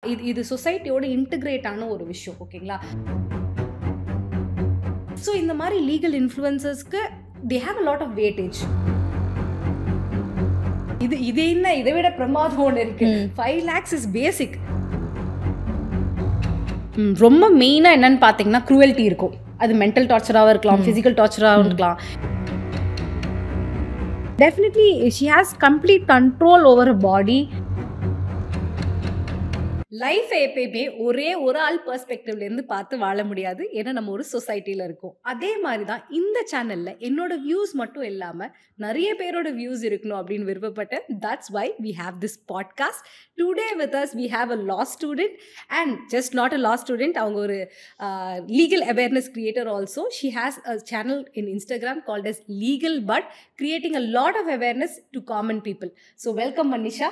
இது சொசைட்டியோட இன்டிகிரேட் ஆன ஒரு விஷயம். ஓகேங்களா? ஸோ இந்த மாதிரி லீகல் இன்ஃப்ளூயன்சஸ்க்கு they have a lot of weightage. இது என்ன இதை விட பிரமாதம் ஒன்று இருக்கு. 5 lakhs is basic. ரொம்ப மெயினாக என்னன்னு பார்த்தீங்கன்னா க்ரூவல்ட்டி இருக்கும். அது மென்டல் டார்ச்சராகவும் இருக்கலாம், ஃபிசிக்கல் டார்ச்சராகவும் இருக்கலாம். Definitely she has complete control over her body. Life எப்பயுமே ஒரே ஒரு ஆள் பெர்ஸ்பெக்டிவ்லேருந்து பார்த்து வாழ முடியாது. ஏன்னா நம்ம ஒரு சொசைட்டியில் இருக்கோம். அதே மாதிரி தான் இந்த சேனலில் என்னோட வியூஸ் மட்டும் இல்லாமல் நிறைய பேரோட வியூஸ் இருக்கணும் அப்படின்னு விருப்பப்பட்டேன். That's why we have this podcast. Today with us we have a law student and just not a law student. அவங்க ஒரு legal awareness creator also. She has a channel in Instagram called as legal but creating a lot of awareness to common people. So welcome Manisha.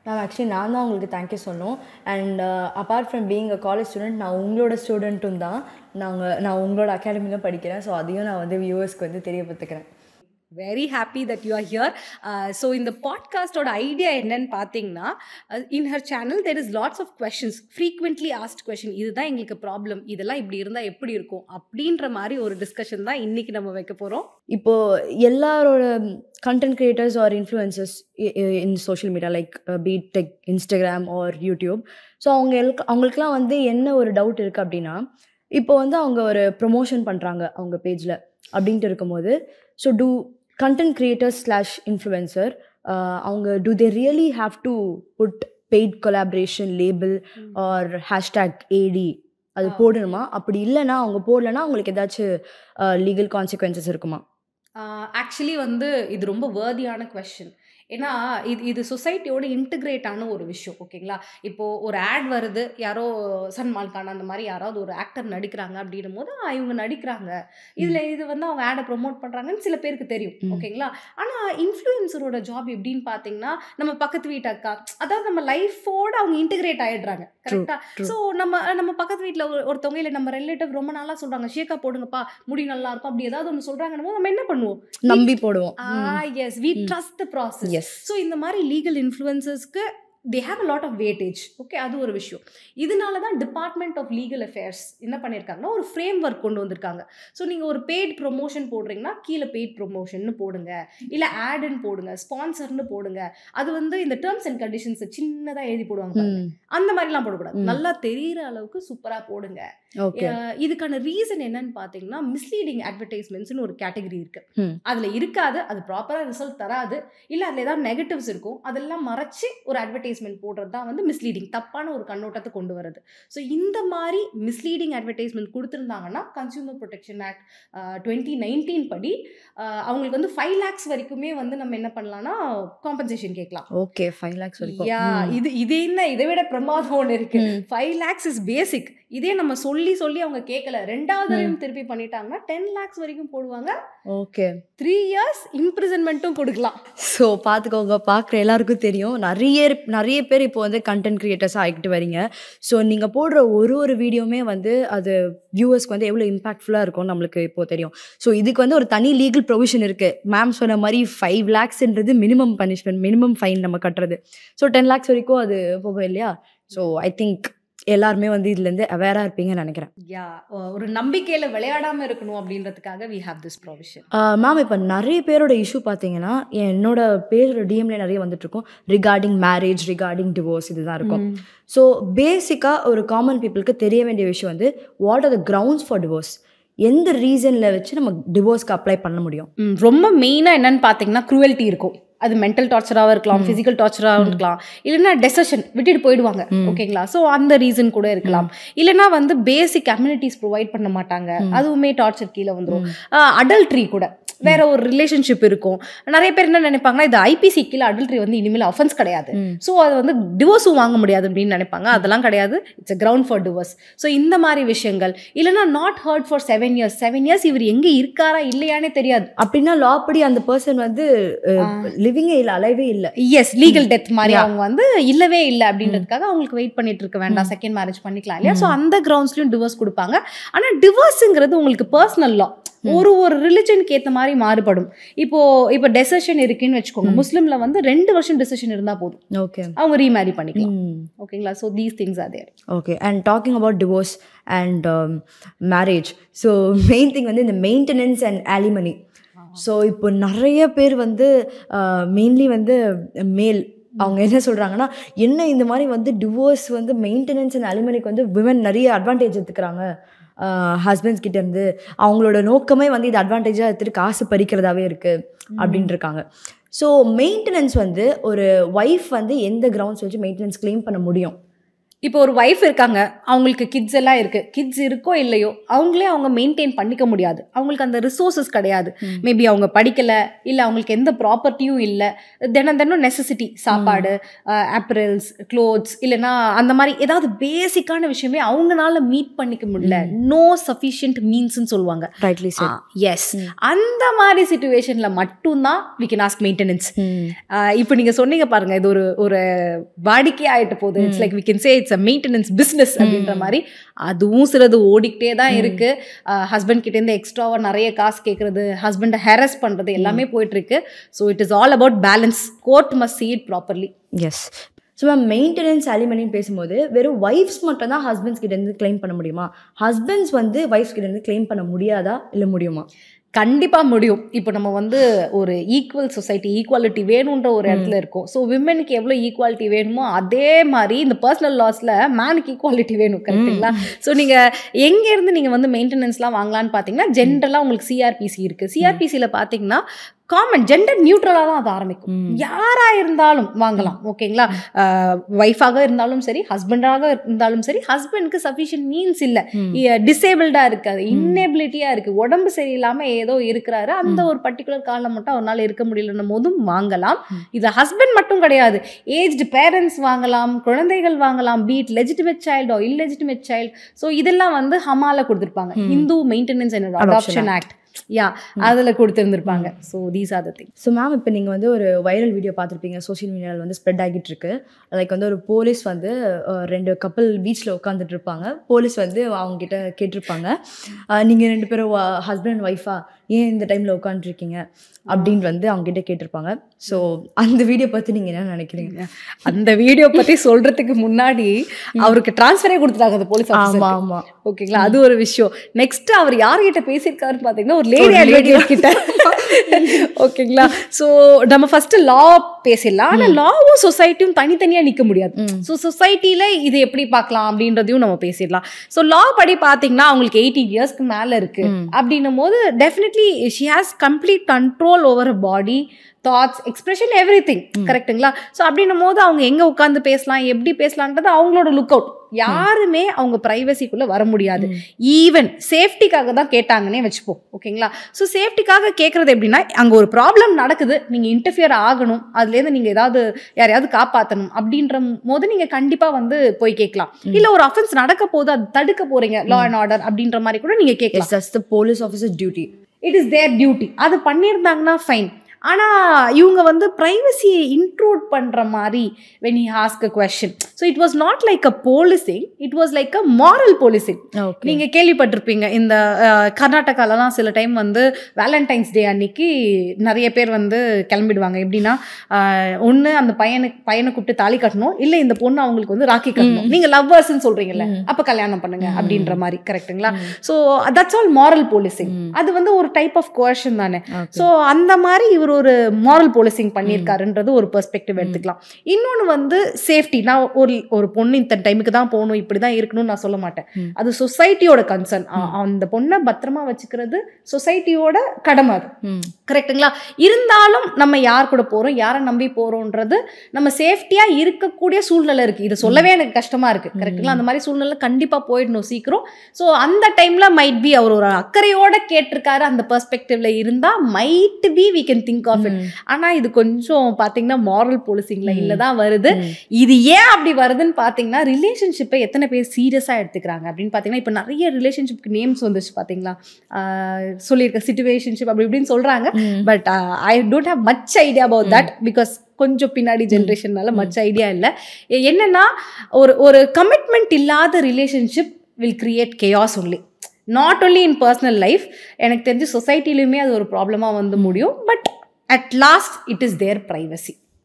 நான் தான் உங்களுக்கு thank you சொன்னோம். And apart from being a college student, நான் உங்களோட ஸ்டூடெண்ட்டும் தான். நான் உங்களோட அகாடமியில் படிக்கிறேன். ஸோ அதையும் நான் வந்து வியூவர்ஸ்க்கு வந்து தெரியப்படுத்துக்கிறேன். Very happy that you are here. So இந்த பாட்காஸ்டோட ஐடியா என்னன்னு பார்த்தீங்கன்னா, in her channel there is lots of questions, frequently asked question. இதுதான் எங்களுக்கு ப்ராப்ளம், இதெல்லாம் இப்படி இருந்தால் எப்படி இருக்கும் அப்படின்ற மாதிரி ஒரு டிஸ்கஷன் தான் இன்னைக்கு நம்ம வைக்க போகிறோம். இப்போது எல்லாரோட content creators or influencers in social media like be it like Instagram or YouTube. So அவங்களுக்குலாம் வந்து என்ன ஒரு டவுட் இருக்குது அப்படின்னா, இப்போ வந்து அவங்க ஒரு ப்ரொமோஷன் பண்ணுறாங்க அவங்க பேஜில் அப்படின்ட்டு இருக்கும்போது, so do content creators / influencer அவங்க do they really have to put paid collaboration label or #AD அது போடணுமா? அப்படி இல்லைன்னா அவங்க போடலைன்னா அவங்களுக்கு ஏதாச்சும் லீகல் கான்சிக்வன்சஸ் இருக்குமா? ஆக்சுவலி வந்து இது ரொம்ப வேர்தியான கொஸ்டின். ஏன்னா இது சொசைட்டியோட இன்டிகிரேட் ஆன ஒரு விஷயம். ஓகேங்களா? இப்போது ஒரு ஆட் வருது, யாரோ சல்மான் கான் அந்த மாதிரி யாராவது ஒரு ஆக்டர் நடிக்கிறாங்க அப்படின்னும் போது இவங்க நடிக்கிறாங்க, இது வந்து அவங்க ஆடை ப்ரொமோட் பண்ணுறாங்கன்னு சில பேருக்கு தெரியும். ஓகேங்களா? ஆனால் இன்ஃப்ளூயன்சரோட ஜாப் எப்படின்னு பார்த்தீங்கன்னா, நம்ம பக்கத்து வீட்டு அக்கா, அதாவது நம்ம லைஃபோடு அவங்க இன்டிகிரேட் ஆகிடுறாங்க. கரெக்டாக? ஸோ நம்ம பக்கத்து வீட்டில் ஒருத்தவங்க இல்லை நம்ம ரிலேட்டிவ் ரொம்ப நாளாக சொல்கிறாங்க, ஷேக்கா போடுங்கப்பா முடி நல்லா இருக்கும், அப்படி ஏதாவது ஒன்று சொல்கிறாங்கன்னு போது நம்ம என்ன பண்ணுவோம்? நம்பி போடுவோம். Yes, we trust the process. So இந்த மாதிரி லீகல் இன்ஃப்ளூயன்சஸ்க்கு they have a lot of weightage. Okay, அது ஒரு விஷயம். இதனால தான் டிபார்ட்மெண்ட் ஆஃப் லீகல் அஃபேர்ஸ் என்ன பண்ணியிருக்காங்கன்னா ஒரு ஃப்ரேம் ஒர்க் கொண்டு வந்திருக்காங்க. ஸோ நீங்கள் ஒரு பெய்ட் ப்ரொமோஷன் போடுறீங்கன்னா கீழே பெய்ட் ப்ரொமோஷன்னு போடுங்க, இல்லை ஆடுன்னு போடுங்க, ஸ்பான்சர்னு போடுங்க. அது வந்து இந்த டேர்ம்ஸ் அண்ட் கண்டிஷன்ஸை சின்னதாக எழுதி போடுவாங்க, அந்த மாதிரிலாம் போடக்கூடாது. நல்லா தெரிகிற அளவுக்கு சூப்பராக போடுங்க. இதுக்கான ரீசன் என்னன்னு பார்த்தீங்கன்னா, மிஸ்லீடிங் அட்வர்டைஸ்மெண்ட்ஸ்னு ஒரு கேட்டகரி இருக்கு. அதில் இருக்காது, அது ப்ராப்பராக ரிசல்ட் தராது, இல்லை அதில் ஏதாவது நெகட்டிவ்ஸ் இருக்கும், அதெல்லாம் மறைச்சி ஒரு அட்வர்டைஸ்மெண்ட் போடுறது தான் வந்து மிஸ்லீடிங், தப்பான ஒரு கண்ணோட்டத்தை கொண்டு வருது. ஸோ இந்த மாதிரி மிஸ்லீடிங் அட்வர்டைஸ்மெண்ட் கொடுத்துருந்தாங்கன்னா கன்சியூமர் ப்ரொடெக்ஷன் ஆக்ட் 2019 படி அவங்களுக்கு வந்து 5 lakhs வரைக்குமே வந்து நம்ம என்ன பண்ணலாம்னா காம்பன்சேஷன் கேட்கலாம். ஓகே, 5 lakhs வரைக்கும். இது என்ன இதை விட பிரமாதம் ஒன்று இருக்கு. 5 lakhs இஸ் பேசிக். இதே நம்ம சொல்லி அவங்க கேட்கல, ரெண்டாவது திருப்பி பண்ணிட்டாங்கன்னா 10 lakhs வரைக்கும் போடுவாங்க. ஓகே, 3 years இம்ப்ரிசன்மெண்ட்டும் கொடுக்கலாம். ஸோ பார்த்துக்கோங்க, பார்க்குற எல்லாருக்கும் தெரியும், நிறைய பேர் இப்போ வந்து கண்டென்ட் கிரியேட்டர்ஸாக ஆகிட்டு வரீங்க. ஸோ நீங்கள் போடுற ஒரு வீடியோவுமே வந்து அது வியூவர்ஸ்க்கு வந்து எவ்வளோ இம்பாக்ட்ஃபுல்லாக இருக்கும் நம்மளுக்கு இப்போ தெரியும். ஸோ இதுக்கு வந்து ஒரு தனி லீகல் ப்ரொவிஷன் இருக்குது. மேம் சொன்ன மாதிரி 5 lakhsன்றது மினிமம் பனிஷ்மெண்ட், மினிமம் ஃபைன் நம்ம கட்டுறது. ஸோ 10 lakhs வரைக்கும் அது போகும் இல்லையா? ஸோ ஐ திங்க் எல்லாருமே வந்து இதுலேருந்து அவேராக இருப்பீங்கன்னு நினைக்கிறேன். ஒரு நம்பிக்கையில் விளையாடாமல் இருக்கணும் அப்படின்றதுக்காக we have this provision. Ma'am, இப்போ நிறைய பேரோட இஷ்யூ பார்த்தீங்கன்னா, என்னோட பேரோட டிஎம்ல நிறைய வந்துட்டுருக்கும் ரிகார்டிங் மேரேஜ், ரிகார்டிங் டிவோர்ஸ், இதுதான் இருக்கும். ஸோ பேசிக்காக ஒரு காமன் பீப்புளுக்கு தெரிய வேண்டிய விஷயம் வந்து what are the grounds for divorce, எந்த ரீசனில் வச்சு நம்ம டிவோர்ஸ்க்கு அப்ளை பண்ண முடியும்? ரொம்ப மெயினாக என்னன்னு பார்த்தீங்கன்னா க்ரூவல்ட்டி இருக்கும். அது மென்டல் டார்ச்சராகவும் இருக்கலாம், ஃபிசிக்கல் டார்ச்சராகவும் இருக்கலாம், இல்லைன்னா டெசஷன் விட்டுட்டு போயிடுவாங்க. ஓகேங்களா? ஸோ அந்த ரீசன் கூட இருக்கலாம். இல்லைன்னா வந்து பேசிக் கம்யூனிட்டிஸ் ப்ரொவைட் பண்ண மாட்டாங்க, அதுவுமே டார்ச்சர் கீழே வந்துடும். அடல்ட்ரி கூட வேற ஒரு ரிலேஷன்ஷிப் இருக்கும். நிறைய பேர் என்ன நினைப்பாங்கன்னா, இது ஐபிசி கீழே அடல்ட்ரி வந்து இனிமேல் அஃபென்ஸ் கிடையாது, ஸோ அது வந்து டிவோர்ஸும் வாங்க முடியாது அப்படின்னு நினைப்பாங்க. அதெல்லாம் கிடையாது, it's a ground for divorce. So இந்த மாதிரி விஷயங்கள். இல்லைன்னா நாட் ஹர்ட் ஃபார் 7 years இவர் எங்கே இருக்காரா இல்லையானே தெரியாது அப்படின்னா லா படி அந்த பர்சன் வந்து லிவிங்கே இல்லை, அலைவே இல்லை. எஸ், லீகல் டெத் மாதிரி அவங்க வந்து இல்லவே இல்லை அப்படின்றதுக்காக அவங்களுக்கு வெயிட் பண்ணிட்டு இருக்க வேண்டாம், செகண்ட் மேரேஜ் பண்ணிக்கலாம் இல்லையா. ஸோ அந்த கிரவுண்ட்ஸ்லயும் டிவோர்ஸ் கொடுப்பாங்க. ஆனால் டிவோர்ஸுங்கிறது உங்களுக்கு பர்சனல் லா, ஒரு ரிலிஜனுக்கு ஏற்ற மாதிரி மாறுபடும். இப்போ டெசிஷன் இருக்குன்னு வச்சுக்கோங்க, முஸ்லிம்ல வந்து 2 வருஷம் டெசிஷன் இருந்தா போதும், ஓகே, அவங்க ரீமேரி பண்ணிக்கலாம். ஓகேங்களா. So these things are there. Okay. And talking about divorce and marriage, so main thing வந்து இந்த மெயின்டெனன்ஸ் அண்ட் ஆலிமனி. ஸோ இப்போ நிறைய பேர் வந்து மெயின்லி வந்து மேல் அவங்க என்ன சொல்கிறாங்கன்னா, என்ன இந்த மாதிரி வந்து டிவோர்ஸ் வந்து மெயின்டெனன்ஸ் அண்ட் அலிமனிக்கு வந்து விமன் நிறைய அட்வான்டேஜ் எடுத்துக்கிறாங்க ஹஸ்பண்ட்ஸ் கிட்டேருந்து. அவங்களோட நோக்கமே வந்து இது அட்வான்டேஜாக எடுத்துகிட்டு காசு பறிக்கிறதாவே இருக்குது அப்படின்ட்டு இருக்காங்க. ஸோ மெயின்டெனன்ஸ் வந்து ஒரு ஒய்ஃப் வந்து எந்த கிரவுண்ட்ஸ் வச்சு மெயின்டெனன்ஸ் கிளைம் பண்ண முடியும்? இப்போ ஒரு ஒய்ஃப் இருக்காங்க, அவங்களுக்கு கிட்ஸ் எல்லாம் இருக்கு, கிட்ஸ் இருக்கோ இல்லையோ அவங்களே அவங்க மெயின்டைன் பண்ணிக்க முடியாது, அவங்களுக்கு அந்த ரிசோர்ஸஸ் கிடையாது. மேபி அவங்க படிக்கலை, இல்லை அவங்களுக்கு எந்த ப்ராப்பர்ட்டியும் இல்லை, தினம் நெசசிட்டி, சாப்பாடு, ஆப்பரல்ஸ், க்ளோத்ஸ், இல்லைன்னா அந்த மாதிரி ஏதாவது பேசிக்கான விஷயமே அவங்களால மீட் பண்ணிக்க முடியல, நோ சஃபிஷியன்ட் மீன்ஸ்ன்னு சொல்லுவாங்க. எஸ், அந்த மாதிரி சிச்சுவேஷன்ல மட்டும்தான் வி கேன் ஆஸ்க் மெயின்டெனன்ஸ். இப்போ நீங்க சொன்னீங்க பாருங்க, இது ஒரு வாடிக்கை ஆயிட்டு போகுது, it's like we can say it's maintenance business அப்படின்ற மாதிரி. அதுவும் சிலது ஓடிக்கிட்டே தான் இருக்கு. ஹஸ்பண்ட் கிட்ட இருந்து எக்ஸ்ட்ராவா நிறைய காசு கேட்கறது, ஹஸ்பண்டை ஹெரஸ் பண்றது எல்லாமே போயிட்டு இருக்கு. So it is all about balance. Court must see it properly. Yes. So ma'am, maintenance அலிமனின்னு பேசும்போது வெறும் ஒய்ஃப்ஸ் மட்டும் தான் ஹஸ்பண்ட்ஸ் கிட்டேருந்து கிளைம் பண்ண முடியுமா? ஹஸ்பண்ட்ஸ் வந்து ஒய்ஃப்ஸ் கிட்டேருந்து கிளைம் பண்ண முடியாதா, இல்லை முடியுமா? கண்டிப்பாக முடியும். இப்போ நம்ம வந்து ஒரு ஈக்குவல் சொசைட்டி, ஈக்குவாலிட்டி வேணுன்ற ஒரு இடத்துல இருக்கும். ஸோ விமெனுக்கு எவ்வளோ ஈக்குவாலிட்டி வேணுமோ அதே மாதிரி இந்த பர்சனல் லாஸில் மேனுக்கு ஈக்குவாலிட்டி வேணும். கரெக்டுங்களா? ஸோ நீங்கள் எங்கேருந்து நீங்கள் வந்து மெயின்டெனன்ஸ்லாம் வாங்கலான்னு பார்த்தீங்கன்னா, ஜென்ரலாக உங்களுக்கு சிஆர்பிசி இருக்குது. சிஆர்பிசியில் பார்த்தீங்கன்னா காமன் ஜெண்டர் நியூட்ரலாக தான் அது ஆரம்பிக்கும். யாராக இருந்தாலும் வாங்கலாம். ஓகேங்களா? ஒய்ஃபாக இருந்தாலும் சரி, ஹஸ்பண்டாக இருந்தாலும் சரி, ஹஸ்பண்டுக்கு சஃபிஷியன்ட் மீன்ஸ் இல்லை, டிசேபிள்டாக இருக்காது, இன்னெபிலிட்டியாக இருக்குது, உடம்பு சரியில்லாமல் ஏதோ இருக்கிறாரு, அந்த ஒரு பர்டிகுலர் காலம் மட்டும் அவரால் இருக்க முடியலன்னும் போதும் வாங்கலாம். இது ஹஸ்பண்ட் மட்டும் கிடையாது, ஏஜ்டு பேரண்ட்ஸ் வாங்கலாம், குழந்தைகள் வாங்கலாம், பீட் லெஜிட்டிமேட் சைல்டோ இல்லெஜிட்டிமேட் சைல்டு. ஸோ இதெல்லாம் வந்து ஹமால கொடுத்துருப்பாங்க, Hindu maintenance and adoption act, அதில் கொடுத்துருந்துருப்பாங்க. So these are the thing. So ma'am, இப்போ நீங்கள் வந்து ஒரு வைரல் வீடியோ பார்த்துருப்பீங்க, சோஷியல் மீடியாவில் வந்து ஸ்ப்ரெட் ஆகிட்டு இருக்கு. லைக் வந்து ஒரு போலீஸ் வந்து 2 கப்பல் பீச்சில் உட்காந்துட்டு இருப்பாங்க. போலீஸ் வந்து அவங்ககிட்ட கேட்டிருப்பாங்க, நீங்கள் 2 பேரும் ஹஸ்பண்ட் அண்ட் ஒய்ஃபா, ஏன் இந்த டைமில் உட்காந்துருக்கீங்க அப்படின்னு வந்து அவங்ககிட்ட கேட்டிருப்பாங்க. ஸோ அந்த வீடியோ பற்றி நீங்கள் என்ன நினைக்கிறீங்க? அந்த வீடியோ பற்றி சொல்கிறதுக்கு முன்னாடி அவருக்கு ட்ரான்ஸ்ஃபரே கொடுத்துட்டாங்க அந்த போலீஸ் ஆஃபீஸர். ஆமாம், ஓகேங்களா? அது ஒரு விஷயம். நெக்ஸ்ட் அவர் யார்கிட்ட பேசியிருக்காருன்னு பார்த்தீங்கன்னா, ஒரு லேடி அட்வொகேட் கிட்ட. ஓகேங்களா? ஸோ நம்ம ஃபர்ஸ்ட் லா பேசிடலாம். ஆனால் லாவும் சொசைட்டியும் தனித்தனியாக நிற்க முடியாது. ஸோ சொசைட்டியில் இது எப்படி பார்க்கலாம் அப்படின்றதையும் நம்ம பேசிடலாம். ஸோ லா படி பார்த்தீங்கன்னா அவங்களுக்கு 18 இயர்ஸ்க்கு மேலே இருக்கு அப்படின்னும் போது definitely she has complete control over a body, thoughts, expression, everything. கரெக்டுங்களா? ஸோ அப்படின்னும் போது அவங்க எங்கே உட்காந்து பேசலாம், எப்படி பேசலான்றது அவங்களோட லுக் அவுட். யாருமே அவங்க ப்ரைவசிக்குள்ளே வர முடியாது. ஈவன் சேஃப்டிக்காக தான் கேட்டாங்கன்னே வச்சுப்போம். ஓகேங்களா? ஸோ சேஃப்டிக்காக கேட்குறது எப்படின்னா, அங்கே ஒரு ப்ராப்ளம் நடக்குது, நீங்கள் இன்டர்ஃபியர் ஆகணும், அதுலேருந்து நீங்கள் யாரையாவது காப்பாற்றணும் அப்படின்ற போது நீங்கள் கண்டிப்பாக வந்து போய் கேட்கலாம். இல்லை ஒரு அஃபென்ஸ் நடக்க போது அது தடுக்க போகிறீங்க, லா அண்ட் ஆர்டர் அப்படின்ற மாதிரி கூட நீங்கள் கேட்கலாம். That's the police officer duty. It is their duty. அது பண்ணியிருந்தாங்கன்னா ஃபைன். ஆனால் இவங்க வந்து ப்ரைவசியை இன்ட்ரூட் பண்ணுற மாதிரி when he asked a question. So it was not like a policing, it was like a moral policing. நீங்கள் கேள்விப்பட்டிருப்பீங்க, இந்த கர்நாடகாலலாம் சில டைம் வந்து வேலண்டைன்ஸ் டே அன்னைக்கு நிறைய பேர் வந்து கிளம்பிடுவாங்க. எப்படின்னா, ஒன்று அந்த பையனை கூப்பிட்டு தாலி கட்டணும், இல்லை இந்த பொண்ணு அவங்களுக்கு வந்து ராக்கி கட்டணும், நீங்கள் லவ்வர்ஸ்ன்னு சொல்கிறீங்கல்ல, அப்போ கல்யாணம் பண்ணுங்க அப்படின்ற மாதிரி. கரெக்டுங்களா? So that's all moral policing. அது வந்து ஒரு டைப் ஆஃப் கோஷன் தானே. ஸோ அந்த மாதிரி இவர் ஒரு மாரல் போலீசிங் பண்ணியிருக்காருன்றது ஒரு பெர்ஸ்பெக்டிவ் எடுத்துக்கலாம். இன்னொன்று வந்து சேஃப்டி. நான் ஒரு பொண்ணு இந்த டைமுக்கு தான் போகணும், இப்படி தான் இருக்கணும்னு நான் சொல்ல மாட்டேன். அது சொசைட்டியோட கன்சர்ன். அந்த பொண்ணை பத்திரமா வச்சுக்கிறது சொசைட்டியோட கடமை. அது கரெக்டுங்களா? இருந்தாலும் நம்ம யார் கூட போகிறோம், யாரை நம்பி போகிறோன்றது நம்ம சேஃப்டியாக இருக்கக்கூடிய சூழ்நிலை இருக்குது. இதை சொல்லவே எனக்கு கஷ்டமாக இருக்குது. கரெக்டுங்களா? அந்த மாதிரி சூழ்நிலை கண்டிப்பாக போயிடணும் சீக்கிரம். ஸோ அந்த டைமில் மைட் பி அவர் ஒரு அக்கறையோட கேட்டிருக்காரு, அந்த பெர்ஸ்பெக்டிவ்ல இருந்தால் might be we can think think of it. ஆனால் இது கொஞ்சம் பார்த்தீங்கன்னா மாரல் போலீசிங்கில் இல்லை தான் வருது. இது ஏன் அப்படி வருதுன்னு பார்த்தீங்கன்னா ரிலேஷன்ஷிப்பை எத்தனை பேர் சீரியஸாக எடுத்துக்கிறாங்க அப்படின்னு பார்த்தீங்கன்னா இப்போ நிறைய ரிலேஷன்ஷிப்க்கு நேம்ஸ் வந்துச்சு பார்த்தீங்களா, சொல்லியிருக்க சிச்சுவேஷன்ஷிப் அப்படி இப்படின்னு சொல்கிறாங்க. But I don't have much idea about that because கொஞ்சம் பின்னாடி ஜென்ரேஷன்னால மச் ஐடியா இல்லை. என்னன்னா ஒரு கமிட்மெண்ட் இல்லாத relationship will create chaos only, not only in personal life. எனக்கு தெரிஞ்சு சொசைட்டிலையுமே அது ஒரு ப்ராப்ளமாக வந்து முடியும். But at last it is their privacy.